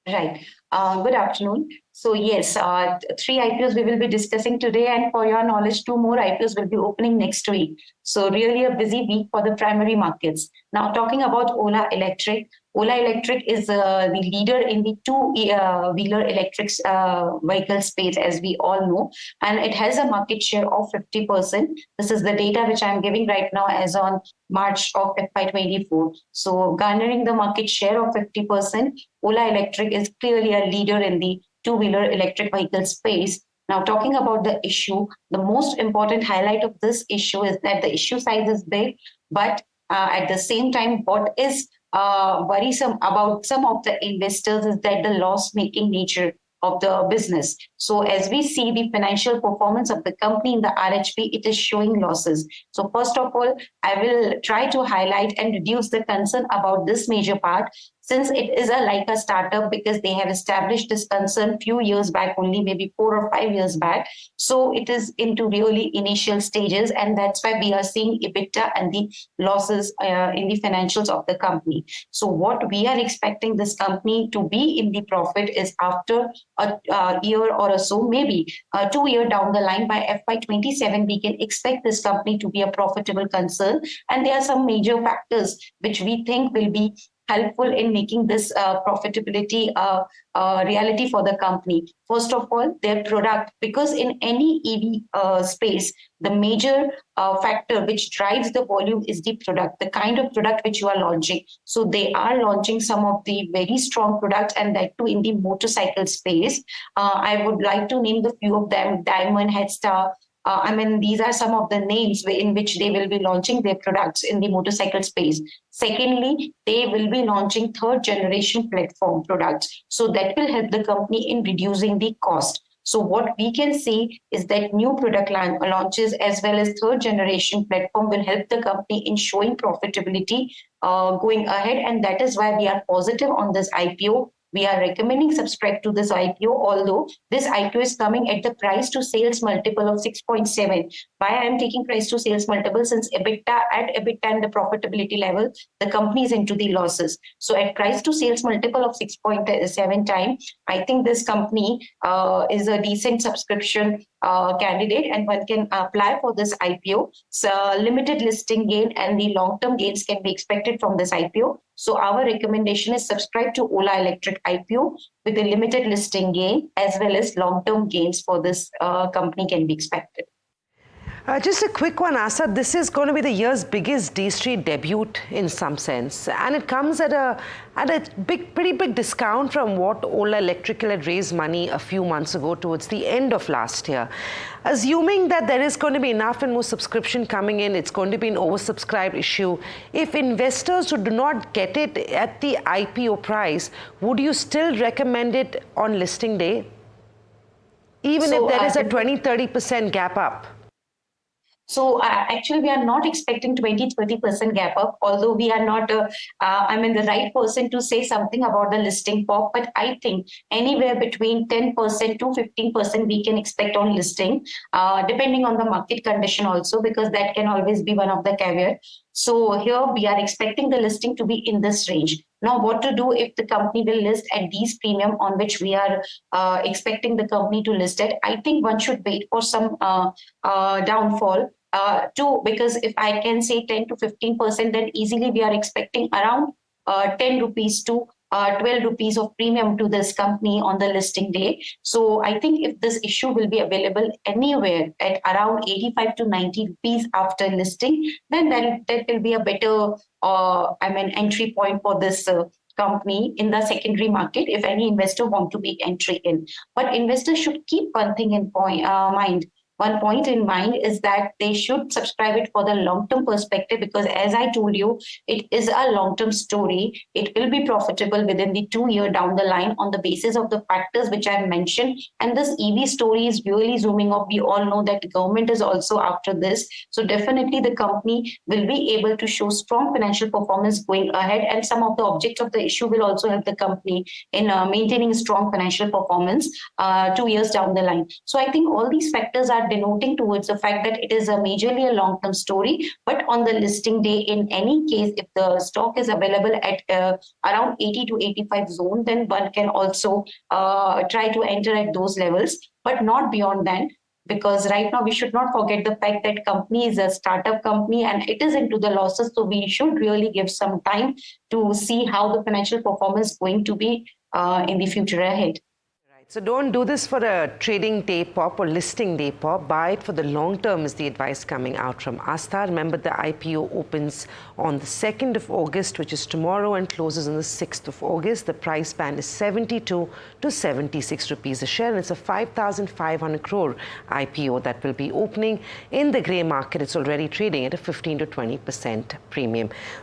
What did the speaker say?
Right. Good afternoon. So yes, three IPOs we will be discussing today, and for your knowledge, two more IPOs will be opening next week. So really a busy week for the primary markets. Now talking about Ola Electric. Ola Electric is the leader in the two-wheeler electric vehicle space, as we all know, and it has a market share of 50%. This is the data which I'm giving right now as on March of FY24. So garnering the market share of 50%. Ola Electric is clearly a leader in the two-wheeler electric vehicle space. Now, talking about the issue, the most important highlight of this issue is that the issue size is big, but at the same time, what is worrisome about some of the investors is that the loss-making nature of the business. So as we see the financial performance of the company in the RHP, it is showing losses. So first of all, I will try to highlight and reduce the concern about this major part, since it is like a startup, because they have established this concern few years back, only maybe 4 or 5 years back. So it is into really initial stages, and that's why we are seeing EBITDA and the losses in the financials of the company. So what we are expecting this company to be in the profit is after a year or so, maybe 2 years down the line, by FY27, we can expect this company to be a profitable concern. And there are some major factors which we think will be helpful in making this profitability reality for the company. First of all, their product, because in any EV space, the major factor which drives the volume is the product, the kind of product which you are launching. So they are launching some of the very strong products, and that too in the motorcycle space. I would like to name the few of them: Diamond, Headstar. These are some of the names in which they will be launching their products in the motorcycle space. Secondly, they will be launching third generation platform products. So that will help the company in reducing the cost. So what we can see is that new product launches as well as third generation platform will help the company in showing profitability going ahead. And that is why we are positive on this IPO. We are recommending subscribe to this IPO, although this IPO is coming at the price to sales multiple of 6.7. Why I am taking price to sales multiple? Since EBITDA and the profitability level, the company is into the losses. So at price to sales multiple of 6.7 times, I think this company is a decent subscription candidate, and one can apply for this IPO. So limited listing gain and the long-term gains can be expected from this IPO. So our recommendation is subscribe to Ola Electric IPO with a limited listing gain, as well as long-term gains for this company can be expected. Just a quick one, Asad. This is going to be the year's biggest D-Street debut in some sense, and it comes at a pretty big discount from what Ola Electrical had raised money a few months ago towards the end of last year. Assuming that there is going to be enough and more subscription coming in, it's going to be an oversubscribed issue. If investors who do not get it at the IPO price, would you still recommend it on listing day, even if there is a 20-30% gap up? So actually, we are not expecting 20-30% gap up, although we are not, the right person to say something about the listing pop. But I think anywhere between 10% to 15% we can expect on listing, depending on the market condition also, because that can always be one of the caveat. So here we are expecting the listing to be in this range. Now, what to do if the company will list at these premium on which we are expecting the company to list at? I think one should wait for some downfall. Because if I can say 10 to 15%, then easily we are expecting around 10 rupees to 12 rupees of premium to this company on the listing day. So I think if this issue will be available anywhere at around 85 to 90 rupees after listing, then that will be a better entry point for this company in the secondary market if any investor want to make entry in. But investors should keep one thing in mind. One point in mind is that they should subscribe it for the long-term perspective, because as I told you, it is a long-term story. It will be profitable within the 2 year down the line on the basis of the factors which I've mentioned. And this EV story is really zooming up. We all know that the government is also after this. So definitely the company will be able to show strong financial performance going ahead. And some of the objects of the issue will also help the company in maintaining strong financial performance 2 years down the line. So I think all these factors are denoting towards the fact that it is majorly a long-term story. But on the listing day, in any case, if the stock is available at around 80 to 85 zone, then one can also try to enter at those levels, but not beyond that. Because right now we should not forget the fact that company is a startup company and it is into the losses. So we should really give some time to see how the financial performance is going to be in the future ahead. Right. So don't do this for a trading day pop or listing day pop. Buy it for the long term is the advice coming out from Astha. Remember, the IPO opens on the 2nd of August, which is tomorrow, and closes on the 6th of August. The price band is 72 to 76 rupees a share, and it's a 5,500 crore IPO that will be opening in the grey market. It's already trading at a 15 to 20% premium.